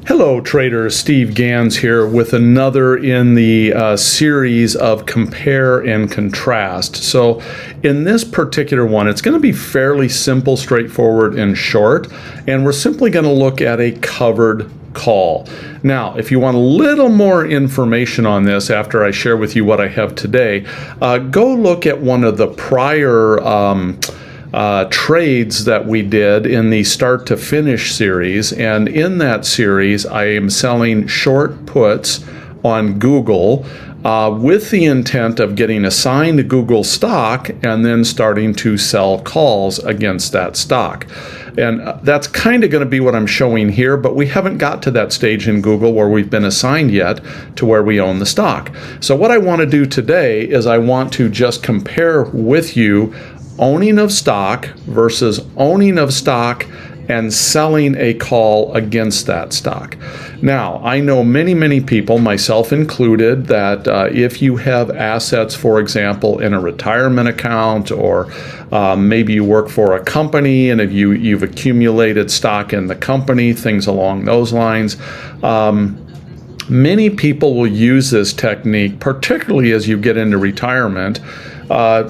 Hello traders, Steve Ganz here with another in the series of compare and contrast. So in this particular one, it's going to be fairly simple, straightforward, and short, and we're simply going to look at a covered call. Now, if you want a little more information on this after I share with you what I have today, go look at one of the prior trades that we did in the start to finish series, and in that series I am selling short puts on Google with the intent of getting assigned Google stock and then starting to sell calls against that stock. And that's kind of going to be what I'm showing here, but we haven't got to that stage in Google where we've been assigned yet to where we own the stock. So what I want to do today is I want to just compare with you owning of stock versus owning of stock and selling a call against that stock. Now, I know many people, myself included, that if you have assets, for example, in a retirement account, or maybe you work for a company and if you've accumulated stock in the company, things along those lines, many people will use this technique, particularly as you get into retirement,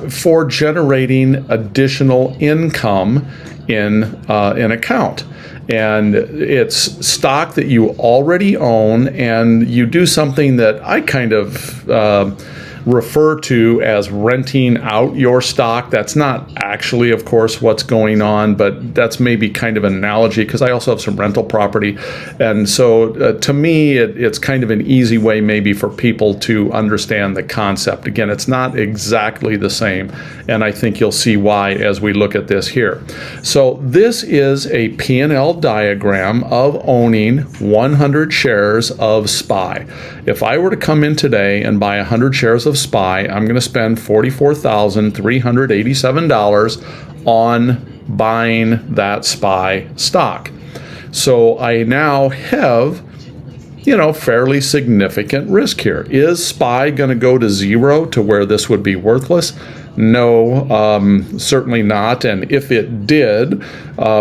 for generating additional income in an account. And it's stock that you already own, and you do something that I kind of refer to as renting out your stock. That's not actually, of course, what's going on, but that's maybe kind of an analogy because I also have some rental property. And so to me, it's kind of an easy way maybe for people to understand the concept. Again, it's not exactly the same, and I think you'll see why as we look at this here. So this is a P&L diagram of owning 100 shares of SPY. If I were to come in today and buy 100 shares of SPY, I'm going to spend $44,387 on buying that SPY stock. So I now have, fairly significant risk here. Is SPY going to go to zero to where this would be worthless? No, certainly not. And if it did,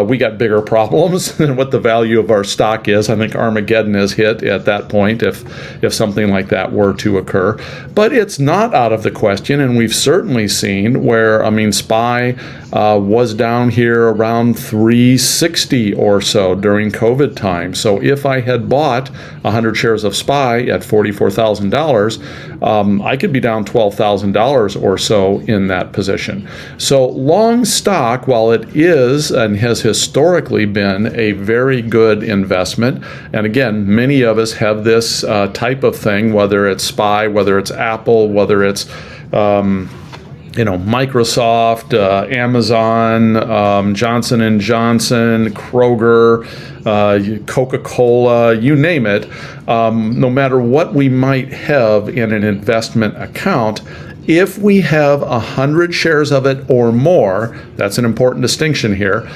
we got bigger problems than what the value of our stock is. I think Armageddon is hit at that point if something like that were to occur. But it's not out of the question, and we've certainly seen where, SPY was down here around 360 or so during COVID time. So if I had bought 100 shares of SPY at $44,000, I could be down $12,000 or so in that position. So long stock, while it is and has historically been a very good investment, and again, many of us have this type of thing, whether it's SPY, whether it's Apple, whether it's Microsoft, Amazon, Johnson & Johnson, Kroger, Coca-Cola, you name it, no matter what we might have in an investment account, if we have 100 shares of it or more, that's an important distinction here,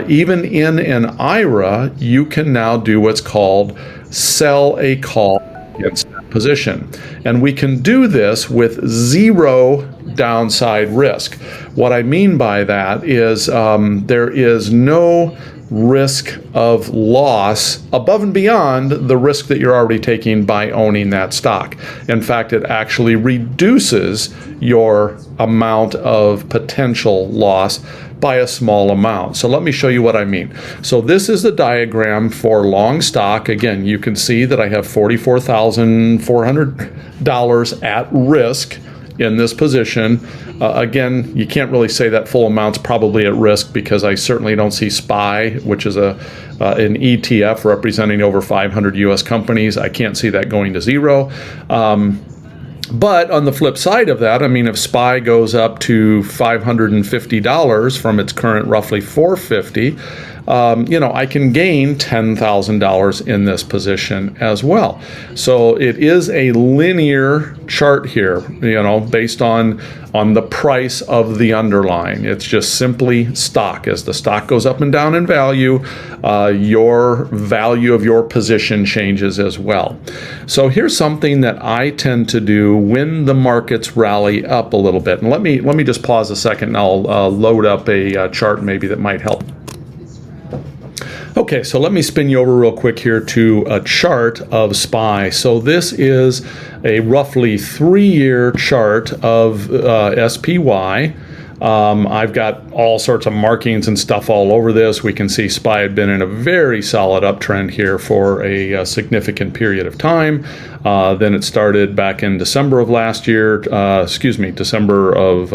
even in an IRA, you can now do what's called sell a call against that position. And we can do this with zero downside risk. What I mean by that is there is no risk of loss above and beyond the risk that you're already taking by owning that stock. In fact, it actually reduces your amount of potential loss by a small amount. So let me show you what I mean. So this is the diagram for long stock. Again, you can see that I have $44,400 at risk in this position. Again, you can't really say that full amount's probably at risk because I certainly don't see SPY, which is an ETF representing over 500 U.S. companies. I can't see that going to zero. But on the flip side of that, if SPY goes up to $550 from its current roughly $450, I can gain $10,000 in this position as well. So it is a linear chart here, based on the price of the underlying. It's just simply stock. As the stock goes up and down in value, your value of your position changes as well. So here's something that I tend to do when the markets rally up a little bit. And let me just pause a second and I'll load up a chart maybe that might help. Okay, so let me spin you over real quick here to a chart of SPY. So this is a roughly 3-year chart of SPY. I've got all sorts of markings and stuff all over this. We can see SPY had been in a very solid uptrend here for a significant period of time. Then it started back in December of last year, December of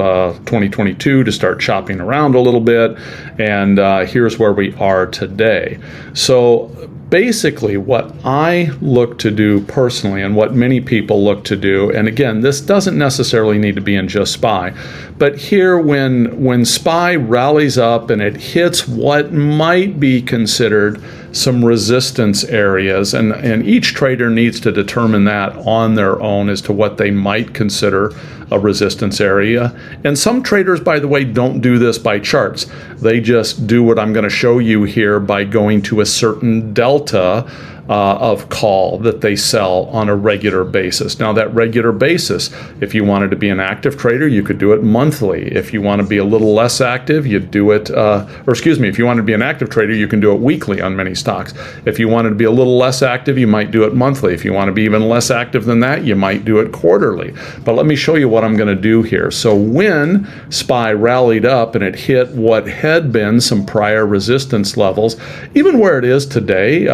2022 to start chopping around a little bit. And here's where we are today. So basically what I look to do personally, and what many people look to do, and again, this doesn't necessarily need to be in just SPY, but here when SPY rallies up and it hits what might be considered some resistance areas, and each trader needs to determine that on their own as to what they might consider a resistance area. And some traders, by the way, don't do this by charts. They just do what I'm going to show you here by going to a certain delta of call that they sell on a regular basis. Now that regular basis, if you wanted to be an active trader, you could do it monthly. If you want to be a little less active, you do it, if you want to be an active trader, you can do it weekly on many stocks. If you wanted to be a little less active, you might do it monthly. If you want to be even less active than that, you might do it quarterly. But let me show you what I'm going to do here. So when SPY rallied up and it hit what had been some prior resistance levels, even where it is today,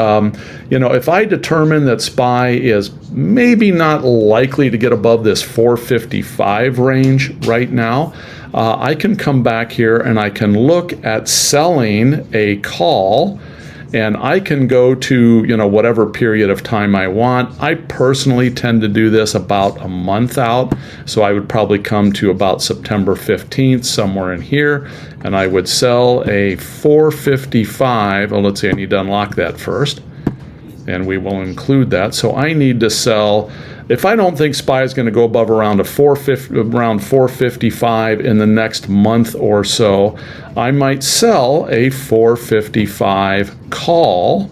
if I determine that SPY is maybe not likely to get above this 455 range right now, I can come back here and I can look at selling a call, and I can go to whatever period of time I want. I personally tend to do this about a month out, so I would probably come to about September 15th, somewhere in here, and I would sell a 455. Oh, let's see, I need to unlock that first, and we will include that. So I need to sell, if I don't think SPY is going to go above around 455 in the next month or so, I might sell a 455 call.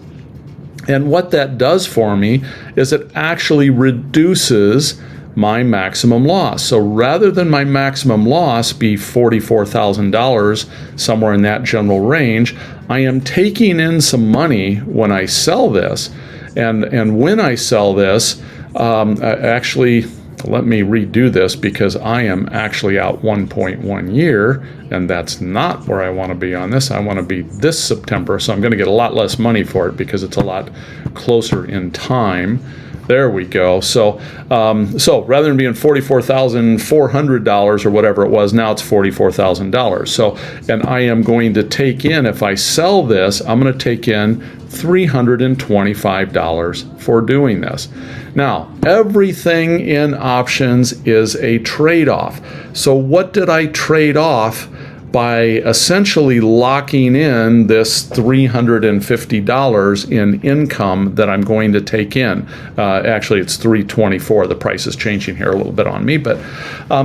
And what that does for me is it actually reduces my maximum loss. So rather than my maximum loss be $44,000, somewhere in that general range, I am taking in some money when I sell this. And when I sell this, actually, let me redo this, because I am actually out 1.1 year, and that's not where I want to be on this. I want to be this September, so I'm going to get a lot less money for it because it's a lot closer in time. There we go. So rather than being $44,400 or whatever it was, now it's $44,000. So, and I am going to take in, if I sell this, I'm going to take in $325 for doing this. Now, everything in options is a trade-off. So what did I trade off by essentially locking in this $350 in income that I'm going to take in? Actually, it's $324. The price is changing here a little bit on me. But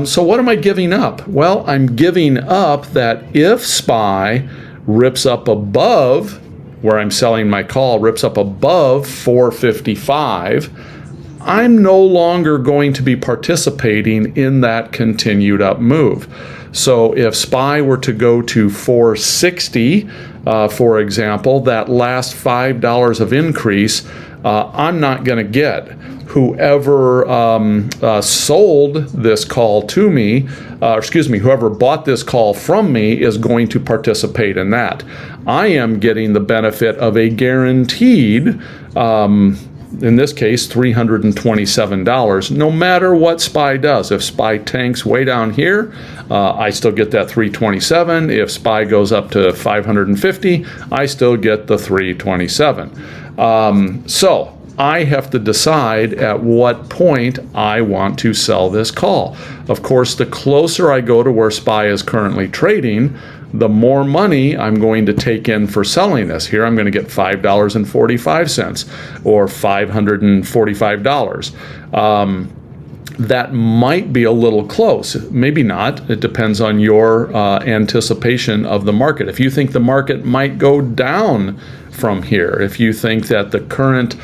so what am I giving up? Well, I'm giving up that if SPY rips up above where I'm selling my call, rips up above 455, I'm no longer going to be participating in that continued up move. So if SPY were to go to 460, for example, that last $5 of increase, I'm not going to get. Whoever sold this call to me, whoever bought this call from me is going to participate in that. I am getting the benefit of a guaranteed, in this case, $327, no matter what SPY does. If SPY tanks way down here, I still get that $327. If SPY goes up to 550, I still get the $327. So I have to decide at what point I want to sell this call. Of course, the closer I go to where SPY is currently trading, the more money I'm going to take in for selling this. Here I'm going to get $5.45 or $545. That might be a little close. Maybe not. It depends on your anticipation of the market. If you think the market might go down from here. If you think that the current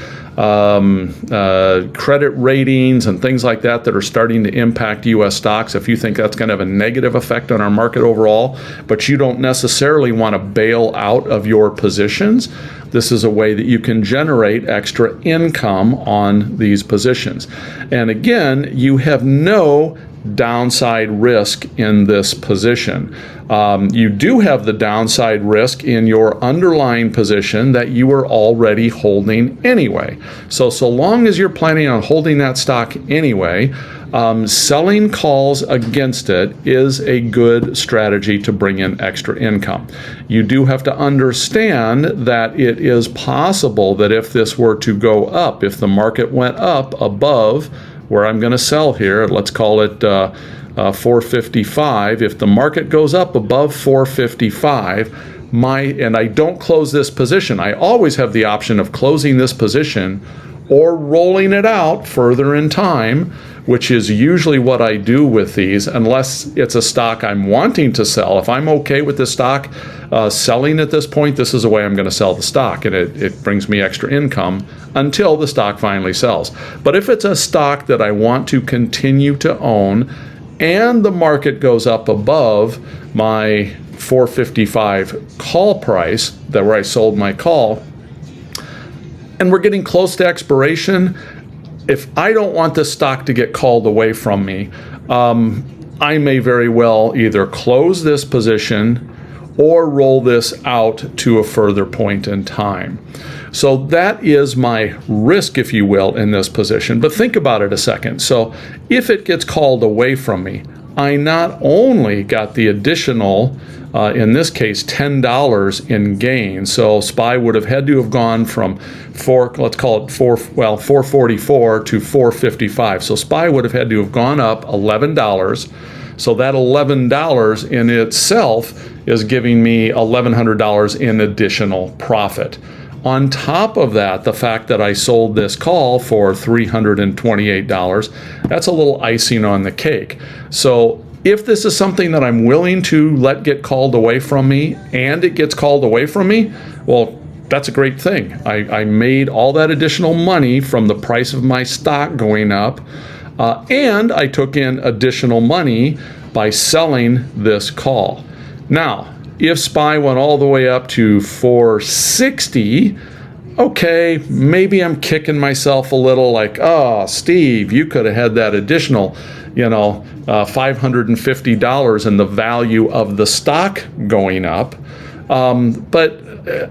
credit ratings and things like that are starting to impact U.S. stocks, if you think that's going to have a negative effect on our market overall, but you don't necessarily want to bail out of your positions, this is a way that you can generate extra income on these positions. And again, you have no downside risk in this position. You do have the downside risk in your underlying position that you are already holding anyway. So long as you're planning on holding that stock anyway, selling calls against it is a good strategy to bring in extra income. You do have to understand that it is possible that if this were to go up, if the market went up above where I'm going to sell here, let's call it 455. If the market goes up above 455, and I don't close this position, I always have the option of closing this position or rolling it out further in time, which is usually what I do with these, unless it's a stock I'm wanting to sell. If I'm okay with the stock selling at this point, this is the way I'm going to sell the stock, and it brings me extra income until the stock finally sells. But if it's a stock that I want to continue to own and the market goes up above my 455 call price, that where I sold my call, and we're getting close to expiration, if I don't want this stock to get called away from me, I may very well either close this position or roll this out to a further point in time. So that is my risk, if you will, in this position. But think about it a second. So if it gets called away from me, I not only got the additional, in this case, $10 in gain. So SPY would have had to have gone from 444 to 455. So SPY would have had to have gone up $11. So that $11 in itself is giving me $1,100 in additional profit. On top of that, the fact that I sold this call for $328, that's a little icing on the cake. So if this is something that I'm willing to let get called away from me and it gets called away from me, well, that's a great thing. I made all that additional money from the price of my stock going up, and I took in additional money by selling this call. Now, if SPY went all the way up to 460, okay, maybe I'm kicking myself a little like, oh, Steve, you could have had that additional, $550 in the value of the stock going up. But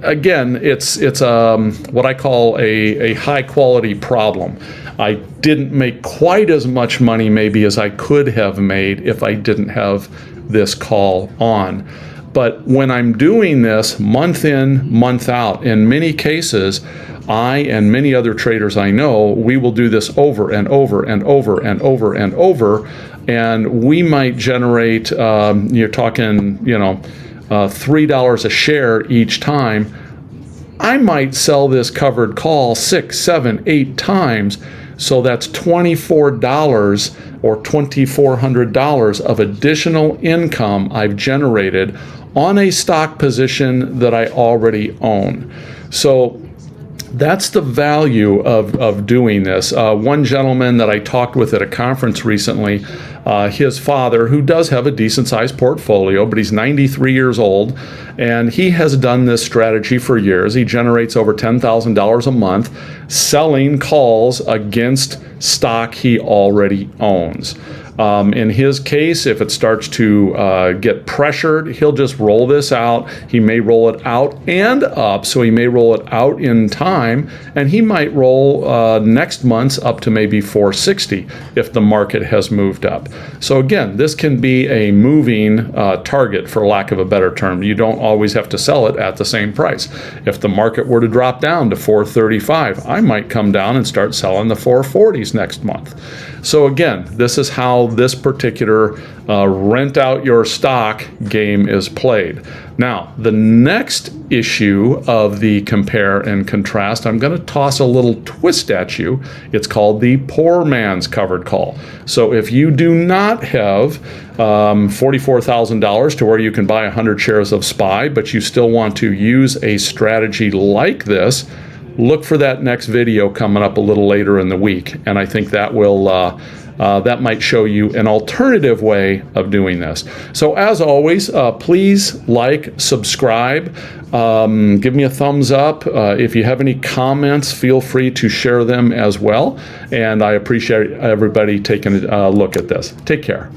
again, it's what I call a high quality problem. I didn't make quite as much money maybe as I could have made if I didn't have this call on. But when I'm doing this month in, month out, in many cases, I and many other traders I know, we will do this over and over and over and over and over, and we might generate, you're talking, $3 a share each time. I might sell this covered call 6, 7, 8 times, so that's $24 or $2,400 of additional income I've generated on a stock position that I already own. So that's the value of doing this. One gentleman that I talked with at a conference recently, his father, who does have a decent-sized portfolio, but he's 93 years old, and he has done this strategy for years. He generates over $10,000 a month selling calls against stock he already owns. In his case, if it starts to get pressured, he'll just roll this out. He may roll it out and up, so he may roll it out in time, and he might roll next month's up to maybe 460 if the market has moved up. So again, this can be a moving target, for lack of a better term. You don't always have to sell it at the same price. If the market were to drop down to 435, I might come down and start selling the 440s next month. So again, this is how this particular rent out your stock game is played. Now, the next issue of the compare and contrast, I'm going to toss a little twist at you. It's called the poor man's covered call. So if you do not have $44,000 to where you can buy 100 shares of SPY, but you still want to use a strategy like this, look for that next video coming up a little later in the week, and I think that will that might show you an alternative way of doing this. So as always, please like, subscribe, give me a thumbs up. If you have any comments, feel free to share them as well, and I appreciate everybody taking a look at this. Take care.